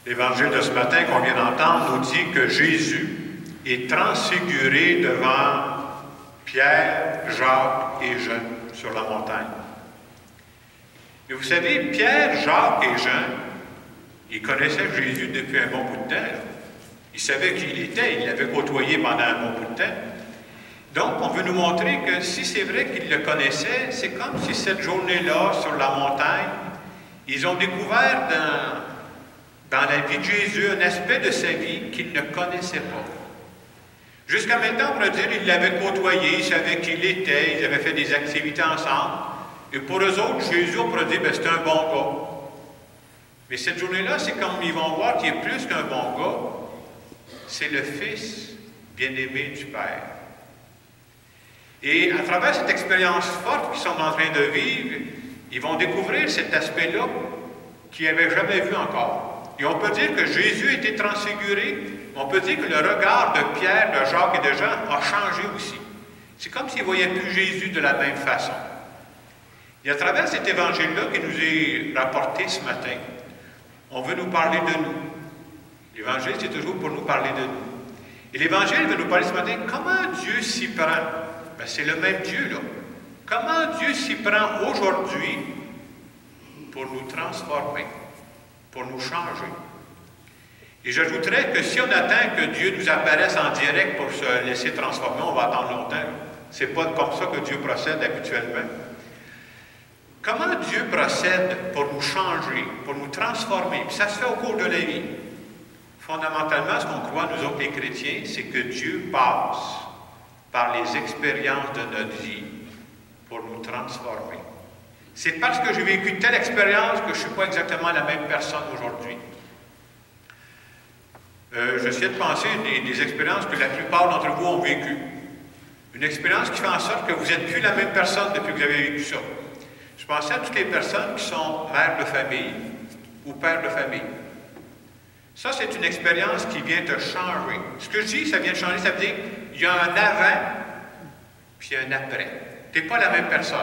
L'évangile de ce matin qu'on vient d'entendre nous dit que Jésus est transfiguré devant Pierre, Jacques et Jean sur la montagne. Mais vous savez, Pierre, Jacques et Jean, ils connaissaient Jésus depuis un bon bout de temps. Ils savaient qui il était, ils l'avaient côtoyé pendant un bon bout de temps. Donc, on veut nous montrer que si c'est vrai qu'ils le connaissaient, c'est comme si cette journée-là, sur la montagne, ils ont découvert dans la vie de Jésus un aspect de sa vie qu'ils ne connaissaient pas. Jusqu'à maintenant, on pourrait dire qu'ils l'avaient côtoyé, ils savaient qui il était, ils avaient fait des activités ensemble. Et pour eux autres, Jésus, on pourrait dire, c'est un bon gars. Mais cette journée-là, c'est comme ils vont voir qu'il est plus qu'un bon gars. C'est le Fils bien-aimé du Père. Et à travers cette expérience forte qu'ils sont en train de vivre, ils vont découvrir cet aspect-là qu'ils n'avaient jamais vu encore. Et on peut dire que Jésus a été transfiguré, mais on peut dire que le regard de Pierre, de Jacques et de Jean a changé aussi. C'est comme s'ils ne voyaient plus Jésus de la même façon. Et à travers cet évangile-là qui nous est rapporté ce matin, on veut nous parler de nous. L'évangile, c'est toujours pour nous parler de nous. Et l'évangile veut nous parler ce matin, comment Dieu s'y prend? Ben, c'est le même Dieu, là. Comment Dieu s'y prend aujourd'hui pour nous transformer, pour nous changer? Et j'ajouterais que si on attend que Dieu nous apparaisse en direct pour se laisser transformer, on va attendre longtemps. Ce n'est pas comme ça que Dieu procède habituellement. Comment Dieu procède pour nous changer, pour nous transformer? Puis ça se fait au cours de la vie. Fondamentalement, ce qu'on croit, nous autres les chrétiens, c'est que Dieu passe par les expériences de notre vie pour nous transformer. C'est parce que j'ai vécu telle expérience que je ne suis pas exactement la même personne aujourd'hui. J'essaie de penser des expériences que la plupart d'entre vous ont vécues. Une expérience qui fait en sorte que vous n'êtes plus la même personne depuis que vous avez vécu ça. Je pensais à toutes les personnes qui sont mères de famille ou pères de famille. Ça, c'est une expérience qui vient te changer. Ce que je dis, ça vient de changer, ça veut dire qu'il y a un avant puis un après. Tu n'es pas la même personne.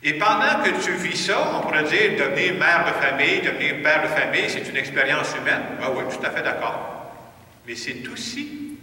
Et pendant que tu vis ça, on pourrait dire devenir mère de famille, devenir père de famille, c'est une expérience humaine. Ah oui, tout à fait d'accord. Mais c'est aussi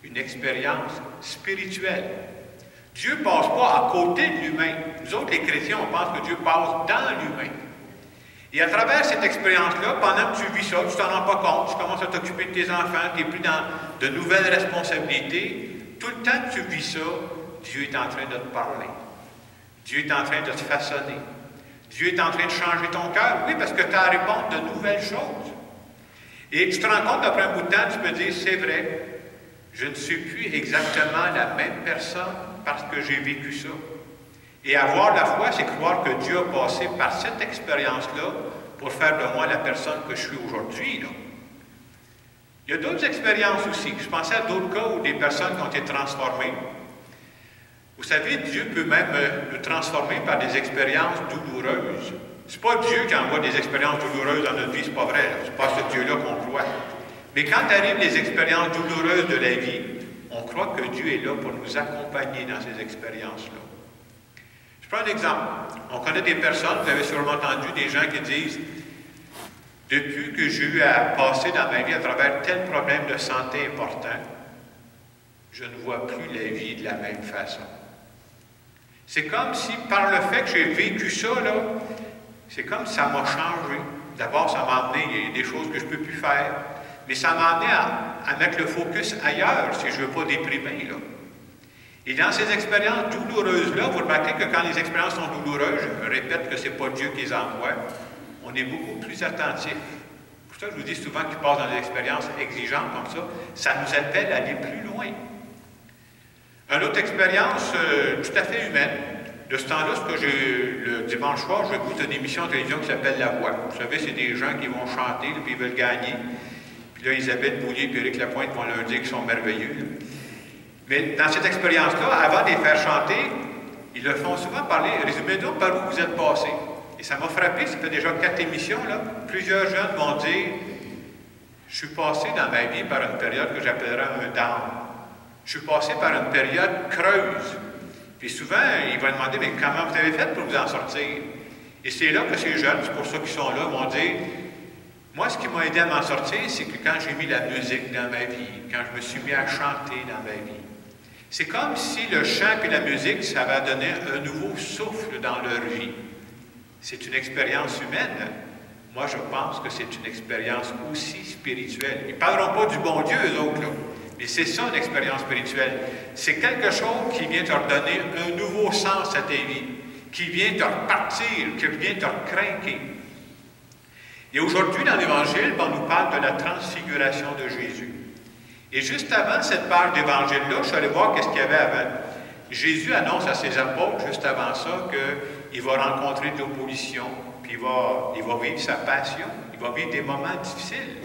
une expérience spirituelle. Dieu ne passe pas à côté de l'humain. Nous autres, les chrétiens, on pense que Dieu passe dans l'humain. Et à travers cette expérience-là, pendant que tu vis ça, tu ne t'en rends pas compte, tu commences à t'occuper de tes enfants, tu n'es plus dans de nouvelles responsabilités. Tout le temps que tu vis ça, Dieu est en train de te parler. Dieu est en train de te façonner. Dieu est en train de changer ton cœur. Oui, parce que tu as à répondre de nouvelles choses. Et tu te rends compte, après un bout de temps, tu peux dire, c'est vrai, je ne suis plus exactement la même personne parce que j'ai vécu ça. Et avoir la foi, c'est croire que Dieu a passé par cette expérience-là pour faire de moi la personne que je suis aujourd'hui. Il y a d'autres expériences aussi. Je pensais à d'autres cas où des personnes qui ont été transformées. Vous savez, Dieu peut même nous transformer par des expériences douloureuses. C'est pas Dieu qui envoie des expériences douloureuses dans notre vie, c'est pas vrai. C'est pas ce Dieu-là qu'on croit. Mais quand arrivent les expériences douloureuses de la vie, on croit que Dieu est là pour nous accompagner dans ces expériences-là. Je prends un exemple. On connaît des personnes, vous avez sûrement entendu des gens qui disent « Depuis que j'ai eu à passer dans ma vie à travers tel problème de santé important, je ne vois plus la vie de la même façon. » C'est comme si, par le fait que j'ai vécu ça, là, c'est comme si ça m'a changé. D'abord, ça m'a amené des choses que je ne peux plus faire, mais ça m'a amené à mettre le focus ailleurs, si je ne veux pas déprimer, là. Et dans ces expériences douloureuses-là, vous remarquez que quand les expériences sont douloureuses, je répète que ce n'est pas Dieu qui les envoie, on est beaucoup plus attentif. Pour ça, je vous dis souvent qu'ils passent dans des expériences exigeantes comme ça nous appelle à aller plus loin. Une autre expérience tout à fait humaine, de ce temps-là, c'est que le dimanche soir, je écoute une émission de télévision qui s'appelle La Voix. Vous savez, c'est des gens qui vont chanter, puis ils veulent gagner. Puis là, Isabelle Boulier et Éric Lapointe vont leur dire qu'ils sont merveilleux. Là. Mais dans cette expérience-là, avant de les faire chanter, ils leur font souvent parler, résumez-donc par où vous êtes passés. Et ça m'a frappé, ça fait déjà 4 émissions, là. Plusieurs jeunes vont dire, je suis passé dans ma vie par une période que j'appellerais un down. Je suis passé par une période creuse. Puis souvent, ils vont demander, mais comment vous avez fait pour vous en sortir? Et c'est là que ces jeunes, c'est pour ça qu'ils sont là, vont dire, Moi, ce qui m'a aidé à m'en sortir, c'est que quand j'ai mis la musique dans ma vie, quand je me suis mis à chanter dans ma vie, c'est comme si le chant et la musique, ça va donner un nouveau souffle dans leur vie. C'est une expérience humaine. Moi, je pense que c'est une expérience aussi spirituelle. Ils ne parleront pas du bon Dieu, eux autres, là. Mais c'est ça, une expérience spirituelle. C'est quelque chose qui vient te redonner un nouveau sens à tes vies, qui vient te repartir, qui vient te recrinquer. Et aujourd'hui, dans l'Évangile, on nous parle de la transfiguration de Jésus. Et juste avant cette page d'Évangile-là, je suis allé voir qu'est-ce qu'il y avait avant. Jésus annonce à ses apôtres, juste avant ça, qu'il va rencontrer de l'opposition, puis il va vivre sa passion, il va vivre des moments difficiles.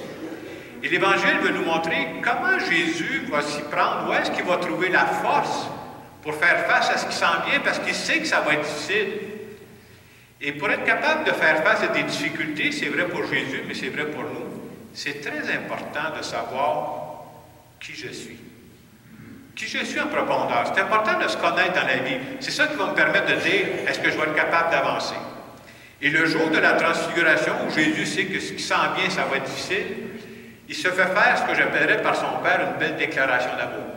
Et l'Évangile veut nous montrer comment Jésus va s'y prendre, où est-ce qu'il va trouver la force pour faire face à ce qui s'en vient, parce qu'il sait que ça va être difficile. Et pour être capable de faire face à des difficultés, c'est vrai pour Jésus, mais c'est vrai pour nous, c'est très important de savoir qui je suis. Qui je suis en profondeur. C'est important de se connaître dans la vie. C'est ça qui va me permettre de dire, est-ce que je vais être capable d'avancer? Et le jour de la transfiguration, où Jésus sait que ce qui s'en vient, ça va être difficile, il se fait faire ce que j'appellerais par son Père une belle déclaration d'amour.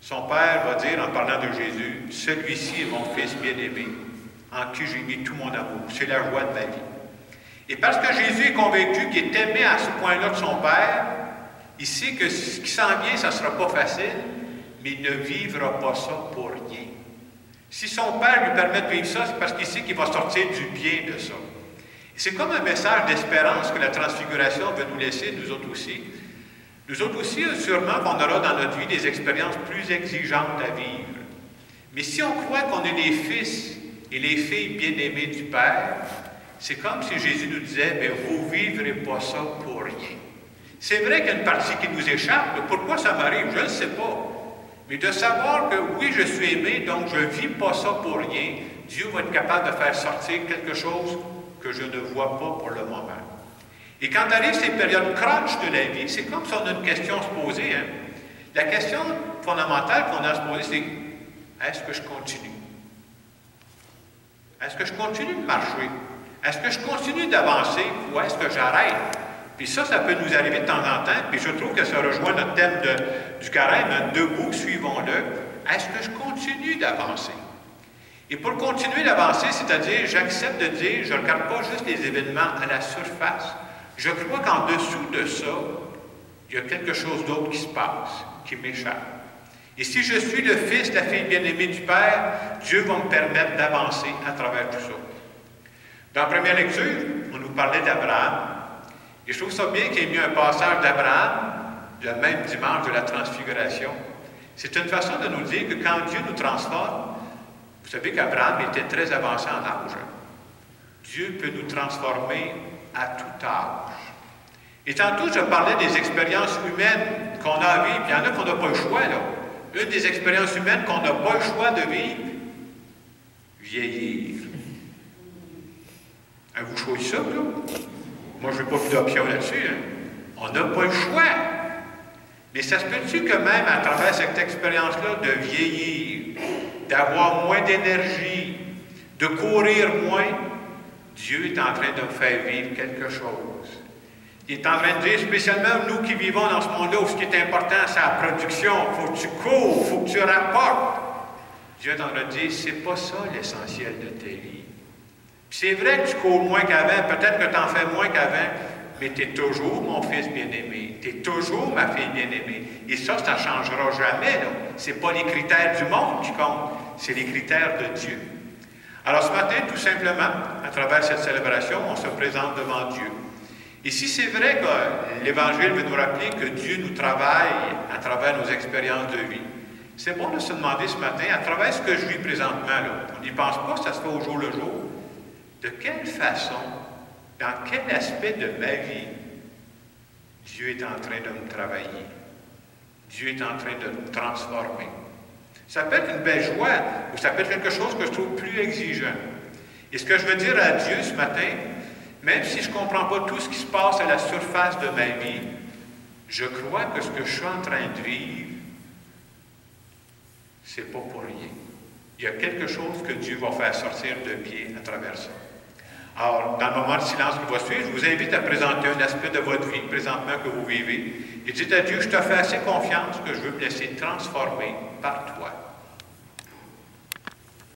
Son Père va dire, en parlant de Jésus, « Celui-ci est mon Fils bien-aimé, en qui j'ai mis tout mon amour. C'est la joie de ma vie. » Et parce que Jésus est convaincu qu'il est aimé à ce point-là de son Père, il sait que ce qui s'en vient, ça ne sera pas facile, mais il ne vivra pas ça pour rien. Si son Père lui permet de vivre ça, c'est parce qu'il sait qu'il va sortir du bien de ça. C'est comme un message d'espérance que la transfiguration veut nous laisser, nous autres aussi. Nous autres aussi, sûrement qu'on aura dans notre vie des expériences plus exigeantes à vivre. Mais si on croit qu'on est les fils et les filles bien-aimés du Père, c'est comme si Jésus nous disait, mais vous ne vivrez pas ça pour rien. C'est vrai qu'il y a une partie qui nous échappe. Pourquoi ça m'arrive? Je ne sais pas. Mais de savoir que oui, je suis aimé, donc je ne vis pas ça pour rien, Dieu va être capable de faire sortir quelque chose que je ne vois pas pour le moment. Et quand arrivent ces périodes crunch de la vie, c'est comme si on a une question à se poser. Hein? La question fondamentale qu'on a à se poser, c'est est-ce que je continue? Est-ce que je continue de marcher? Est-ce que je continue d'avancer ou est-ce que j'arrête? Puis ça peut nous arriver de temps en temps, puis je trouve que ça rejoint notre thème du carême, debout, suivons-le. Est-ce que je continue d'avancer? Et pour continuer d'avancer, c'est-à-dire, j'accepte de dire, je ne regarde pas juste les événements à la surface. Je crois qu'en dessous de ça, il y a quelque chose d'autre qui se passe, qui m'échappe. Et si je suis le fils, la fille bien-aimée du Père, Dieu va me permettre d'avancer à travers tout ça. Dans la première lecture, on nous parlait d'Abraham. Et je trouve ça bien qu'il y ait mis un passage d'Abraham, le même dimanche de la transfiguration. C'est une façon de nous dire que quand Dieu nous transforme, vous savez qu'Abraham était très avancé en âge. Dieu peut nous transformer à tout âge. Et tantôt, je parlais des expériences humaines qu'on a à vivre. Il y en a qu'on n'a pas le choix, là. Une des expériences humaines qu'on n'a pas le choix de vivre, vieillir. Vous choisissez ça, là? Moi, je n'ai pas plus d'options là-dessus. Hein? On n'a pas le choix. Mais ça se peut-tu que même à travers cette expérience-là de vieillir, d'avoir moins d'énergie, de courir moins, Dieu est en train de me faire vivre quelque chose. Il est en train de dire, spécialement nous qui vivons dans ce monde-là, où ce qui est important, c'est la production. Il faut que tu cours, il faut que tu rapportes. Dieu est en train de dire, c'est pas ça l'essentiel de ta vie. C'est vrai que tu cours moins qu'avant, peut-être que tu en fais moins qu'avant, mais tu es toujours mon fils bien-aimé, tu es toujours ma fille bien-aimée. Et ça ne changera jamais. Ce n'est pas les critères du monde qui comptent, c'est les critères de Dieu. Alors ce matin, tout simplement, à travers cette célébration, on se présente devant Dieu. Et si c'est vrai que l'Évangile veut nous rappeler que Dieu nous travaille à travers nos expériences de vie, c'est bon de se demander ce matin, à travers ce que je vis présentement, là, on n'y pense pas, ça se fait au jour le jour, de quelle façon, dans quel aspect de ma vie, Dieu est en train de me travailler. Dieu est en train de me transformer. Ça peut être une belle joie, ou ça peut être quelque chose que je trouve plus exigeant. Et ce que je veux dire à Dieu ce matin, même si je ne comprends pas tout ce qui se passe à la surface de ma vie, je crois que ce que je suis en train de vivre, c'est pas pour rien. Il y a quelque chose que Dieu va faire sortir de bien à travers ça. Alors, dans le moment de silence qui va suivre, je vous invite à présenter un aspect de votre vie, présentement, que vous vivez, et dites à Dieu, je te fais assez confiance que je veux me laisser transformer par toi.